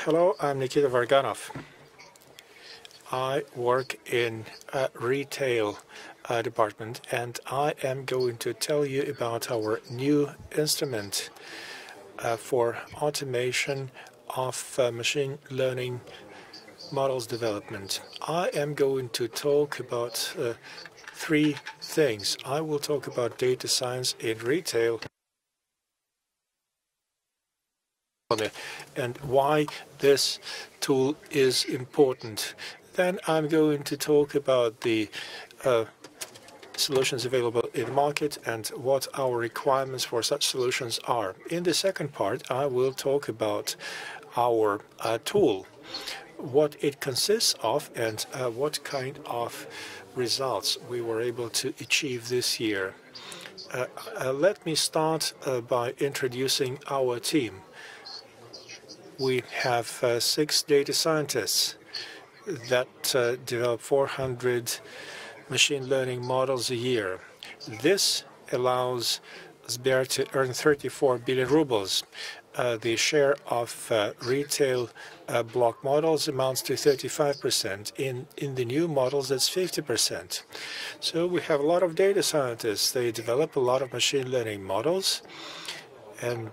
Hello, I'm Nikita Varganov. I work in a retail department, and I am going to tell you about our new instrument for automation of machine learning models development. I am going to talk about three things. I will talk about data science in retail and why this tool is important. Then I'm going to talk about the solutions available in the market and what our requirements for such solutions are. In the second part, I will talk about our tool, what it consists of, and what kind of results we were able to achieve this year. Let me start by introducing our team. We have 6 data scientists that develop 400 machine learning models a year. This allows Sber to earn 34 billion rubles. The share of retail block models amounts to 35%. In the new models, that's 50%. So we have a lot of data scientists. They develop a lot of machine learning models, and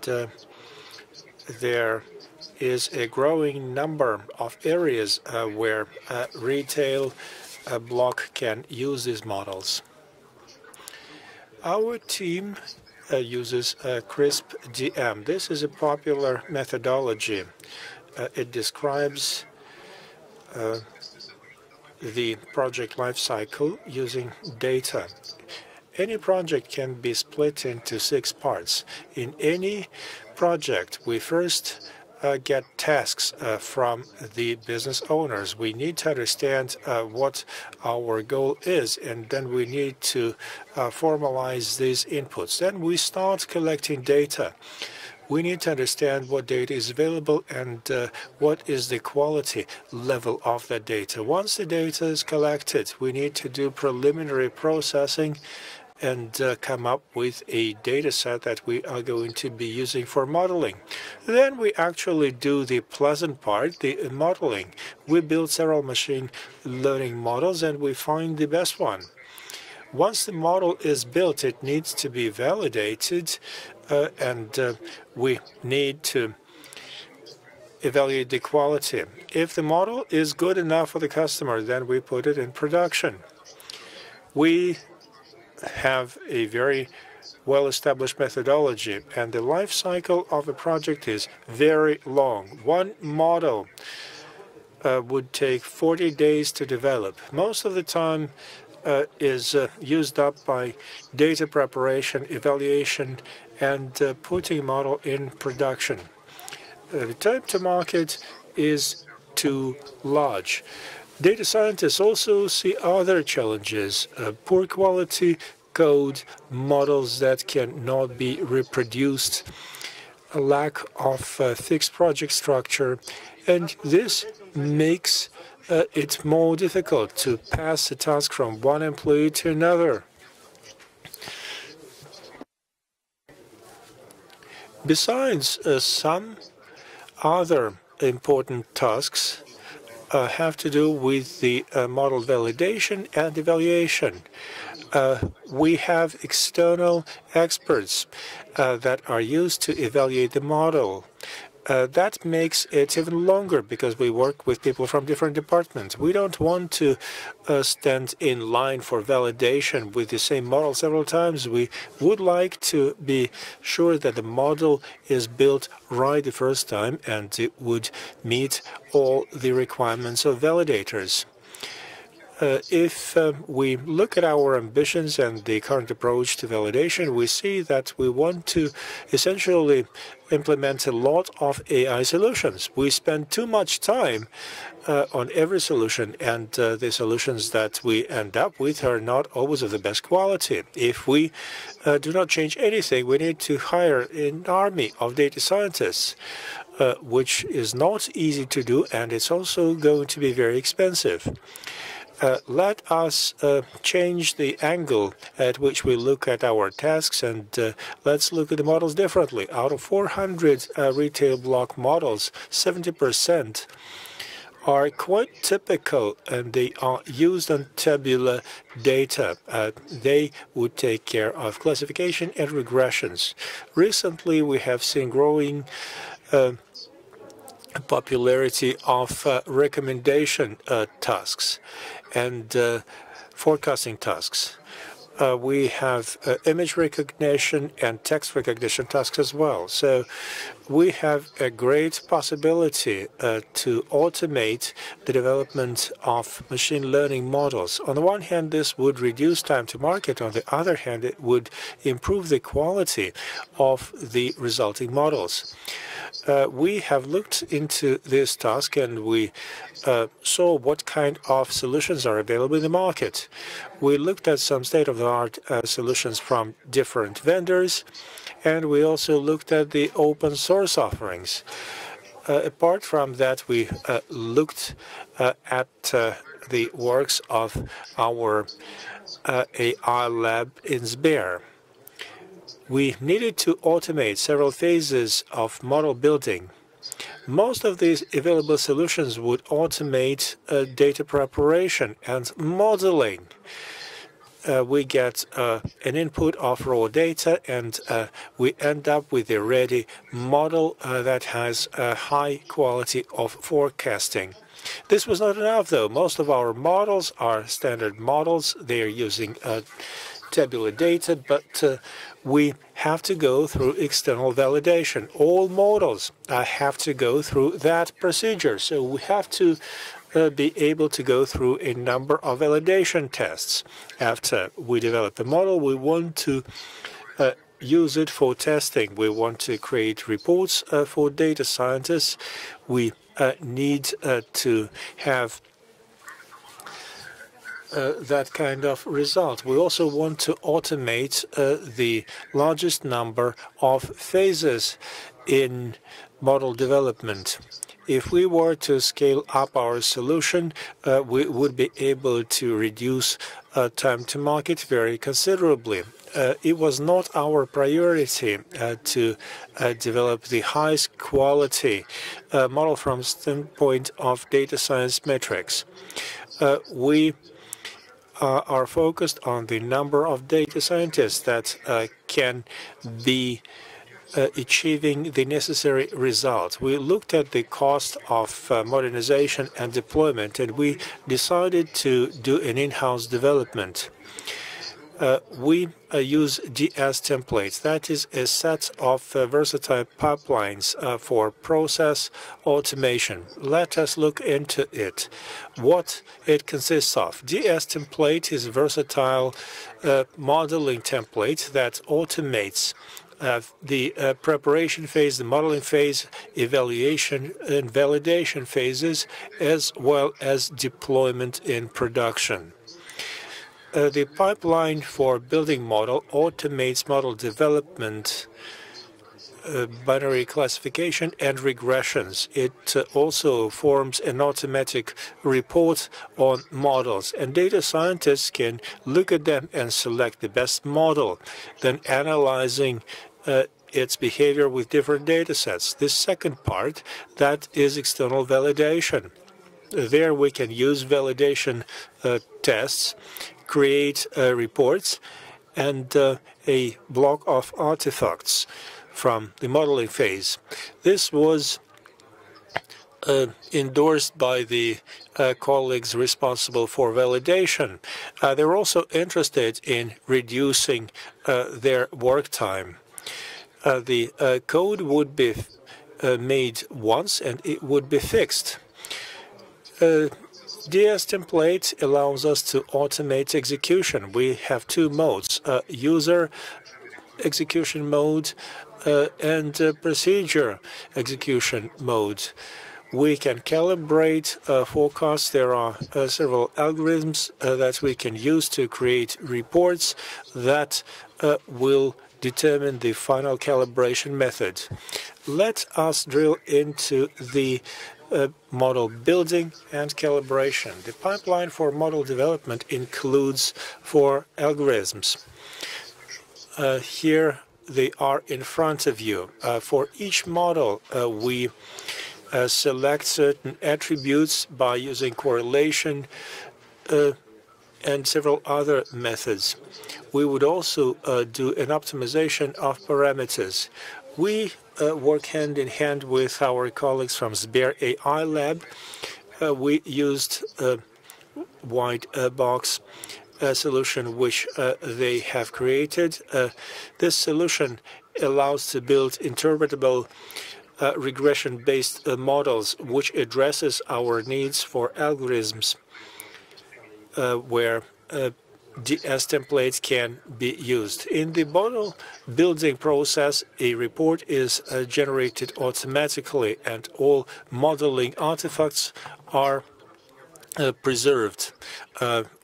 there is a growing number of areas where retail block can use these models. Our team uses CRISP-DM. This is a popular methodology. It describes the project lifecycle using data. Any project can be split into 6 parts. In any project, we first get tasks from the business owners. We need to understand what our goal is, and then we need to formalize these inputs. Then we start collecting data. We need to understand what data is available and what is the quality level of that data. Once the data is collected, we need to do preliminary processing and come up with a data set that we are going to be using for modeling. Then we actually do the pleasant part, the modeling. We build several machine learning models and we find the best one. Once the model is built, it needs to be validated and we need to evaluate the quality. If the model is good enough for the customer, then we put it in production. We have a very well-established methodology, and the life cycle of a project is very long. One model would take 40 days to develop. Most of the time is used up by data preparation, evaluation, and putting model in production. The time to market is too large. Data scientists also see other challenges, poor quality code, models that cannot be reproduced, a lack of fixed project structure, and this makes it more difficult to pass the task from one employee to another. Besides, some other important tasks have to do with the model validation and evaluation. We have external experts that are used to evaluate the model. That makes it even longer because we work with people from different departments. We don't want to stand in line for validation with the same model several times. We would like to be sure that the model is built right the first time and it would meet all the requirements of validators. If we look at our ambitions and the current approach to validation, we see that we want to essentially implement a lot of AI solutions. We spend too much time on every solution, and the solutions that we end up with are not always of the best quality. If we do not change anything, we need to hire an army of data scientists, which is not easy to do, and it's also going to be very expensive. Let us change the angle at which we look at our tasks, and let's look at the models differently. Out of 400 retail block models, 70% are quite typical, and they are used on tabular data. They would take care of classification and regressions. Recently, we have seen growing popularity of recommendation tasks and forecasting tasks. We have image recognition and text recognition tasks as well. So we have a great possibility to automate the development of machine learning models. On the one hand, this would reduce time to market. On the other hand, it would improve the quality of the resulting models. We have looked into this task, and we saw what kind of solutions are available in the market. We looked at some state-of-the-art solutions from different vendors, and we also looked at the open source offerings. Apart from that, we looked at the works of our AI lab in Sber. We needed to automate several phases of model building. Most of these available solutions would automate data preparation and modeling. We get an input of raw data, and we end up with a ready model that has a high quality of forecasting. This was not enough, though. Most of our models are standard models. They are using tabular data, but we have to go through external validation. All models have to go through that procedure. So we have to be able to go through a number of validation tests. After we develop the model, we want to use it for testing. We want to create reports for data scientists. We need to have that kind of result. We also want to automate the largest number of phases in model development. If we were to scale up our solution, we would be able to reduce time to market very considerably. It was not our priority to develop the highest quality model from the standpoint of data science metrics. We are focused on the number of data scientists that can be achieving the necessary results. We looked at the cost of modernization and deployment, and we decided to do an in-house development. We use DS templates. That is a set of versatile pipelines for process automation. Let us look into it, what it consists of. DS template is a versatile modeling template that automates the preparation phase, the modeling phase, evaluation and validation phases, as well as deployment in production. The pipeline for building model automates model development, binary classification, and regressions. It also forms an automatic report on models, and data scientists can look at them and select the best model, then analyzing its behavior with different data sets. This second part, that is external validation. There we can use validation tests, create reports, and a block of artifacts from the modeling phase. This was endorsed by the colleagues responsible for validation. They were also interested in reducing their work time. The code would be made once, and it would be fixed. DS template allows us to automate execution. We have two modes, user execution mode and procedure execution mode. We can calibrate forecasts. There are several algorithms that we can use to create reports that will determine the final calibration method. Let us drill into the model building and calibration. The pipeline for model development includes 4 algorithms. Here they are in front of you. For each model, we select certain attributes by using correlation and several other methods. We would also do an optimization of parameters. We work hand in hand with our colleagues from Sber AI Lab. We used a white box solution which they have created. This solution allows to build interpretable regression-based models which addresses our needs for algorithms where DS templates can be used. In the model building process, a report is generated automatically and all modeling artifacts are preserved.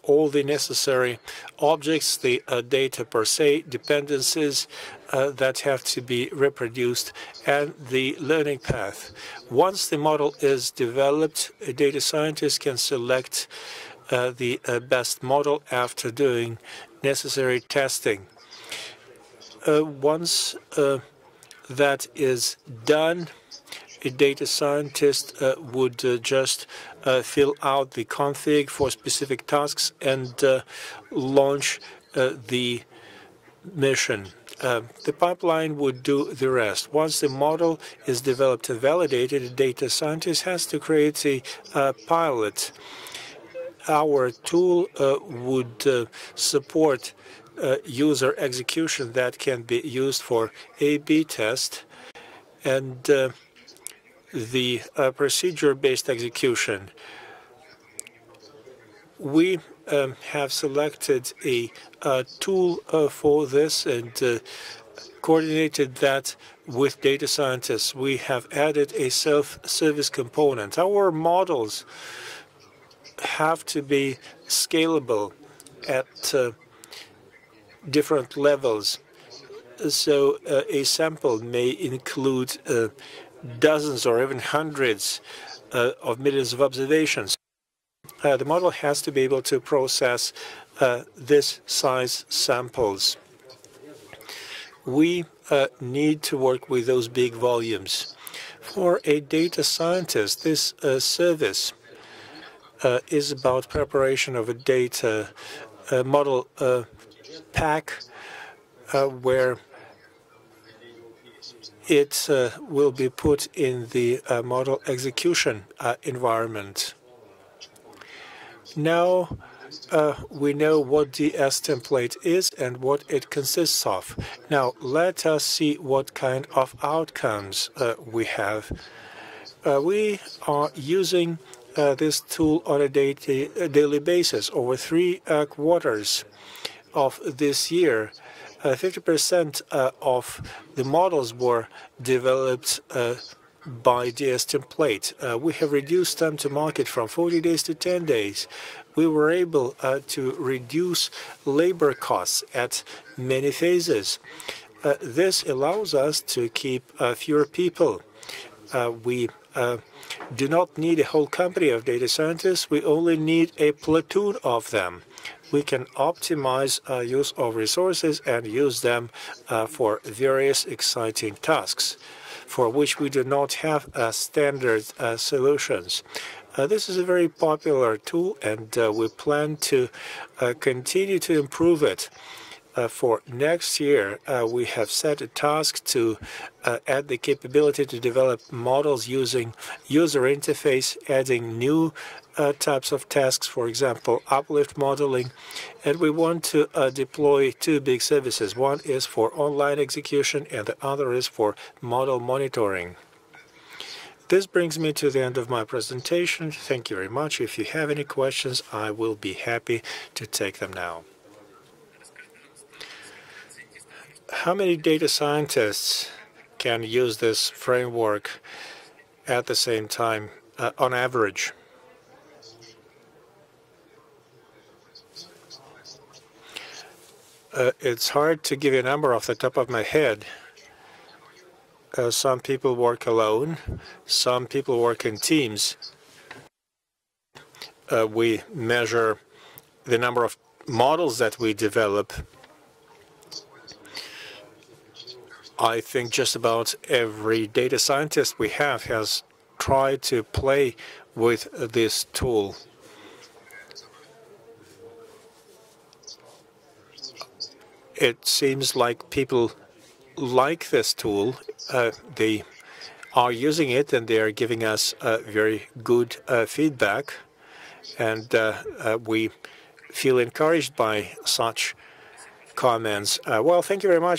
All the necessary objects, the data per se, dependencies that have to be reproduced, and the learning path. Once the model is developed, a data scientist can select the best model after doing necessary testing. Once that is done, a data scientist would just fill out the config for specific tasks and launch the mission. The pipeline would do the rest. Once the model is developed and validated, a data scientist has to create a pilot. Our tool would support user execution that can be used for A/B test and the procedure-based execution. We have selected a tool for this and coordinated that with data scientists. We have added a self-service component. Our models have to be scalable at different levels. So a sample may include dozens or even hundreds of millions of observations. The model has to be able to process this size samples. We need to work with those big volumes. For a data scientist, this service is about preparation of a data model pack where it will be put in the model execution environment. Now we know what DS template is and what it consists of. Now let us see what kind of outcomes we have. We are using this tool on a daily basis. Over 3 quarters of this year, 50% of the models were developed by DS template. We have reduced time to market from 40 days to 10 days. We were able to reduce labor costs at many phases. This allows us to keep fewer people. We do not need a whole company of data scientists. We only need a platoon of them. We can optimize use of resources and use them for various exciting tasks for which we do not have standard solutions. This is a very popular tool, and we plan to continue to improve it. For next year, we have set a task to add the capability to develop models using user interface, adding new types of tasks, for example, uplift modeling. And we want to deploy 2 big services. One is for online execution, and the other is for model monitoring. This brings me to the end of my presentation. Thank you very much. If you have any questions, I will be happy to take them now. How many data scientists can use this framework at the same time, on average? It's hard to give you a number off the top of my head. Some people work alone. Some people work in teams. We measure the number of models that we develop. I think just about every data scientist we have has tried to play with this tool. It seems like people like this tool. They are using it and they are giving us very good feedback. And we feel encouraged by such comments. Well, thank you very much